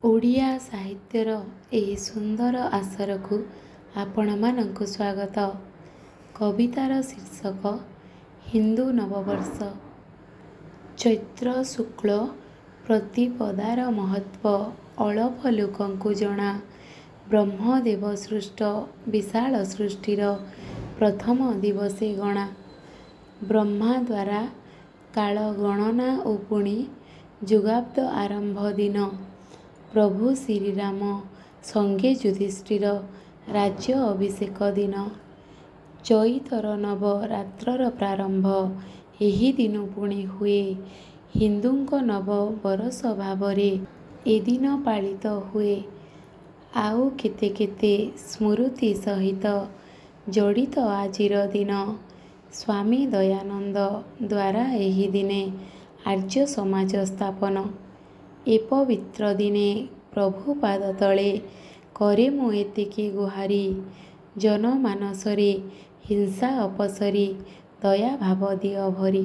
ଓଡ଼ିଆ ସାହିତ୍ୟର ଏହି ସୁନ୍ଦର ଆସରକୁ ଆପଣମାନଙ୍କୁ ସ୍ୱାଗତ। କବିତାର ଶୀର୍ଷକ ହିନ୍ଦୁ ନବବର୍ଷ। ଚୈତ୍ର ଶୁକ୍ଳ ପ୍ରତିପଦାର ମହତ୍ତ୍ୱ ଅଳପ ଲୋକଙ୍କୁ ଜଣା। ବ୍ରହ୍ମଦେବ ସୃଷ୍ଟ ବିଶାଳ ସୃଷ୍ଟିର ପ୍ରଥମ ଦିବସେ ଗଣା। ବ୍ରହ୍ମା ଦ୍ୱାରା କାଳ ଗଣନା ଓ ପୁଣି ଯୁଗାବ୍ଦ ଆରମ୍ଭ ଦିନ। ପ୍ରଭୁ ଶ୍ରୀରାମ ସଙ୍ଗେ ଯୁଧିଷ୍ଠିର ରାଜ୍ୟ ଅଭିଷେକ ଦିନ। ଚଇତର ନବ ରାତ୍ରର ପ୍ରାରମ୍ଭ ଏହି ଦିନ ପୁଣି ହୁଏ। ହିନ୍ଦୁଙ୍କ ନବ ବରଷ ଭାବରେ ଏଦିନ ପାଳିତ ହୁଏ। ଆଉ କେତେ କେତେ ସ୍ମୃତି ସହିତ ଜଡ଼ିତ ଆଜିର ଦିନ। ସ୍ୱାମୀ ଦୟାନନ୍ଦ ଦ୍ୱାରା ଏହି ଦିନେ ଆର୍ଯ୍ୟ ସମାଜ ସ୍ଥାପନ। ଏ ପବିତ୍ର ଦିନେ ପ୍ରଭୁ ପାଦ ତଳେ କରେ ମୁଁ ଏତିକି ଗୁହାରି। ଜନମାନସରେ ହିଂସା ଅପସରି ଦୟା ଭାବ ଦିଅ ଭରି।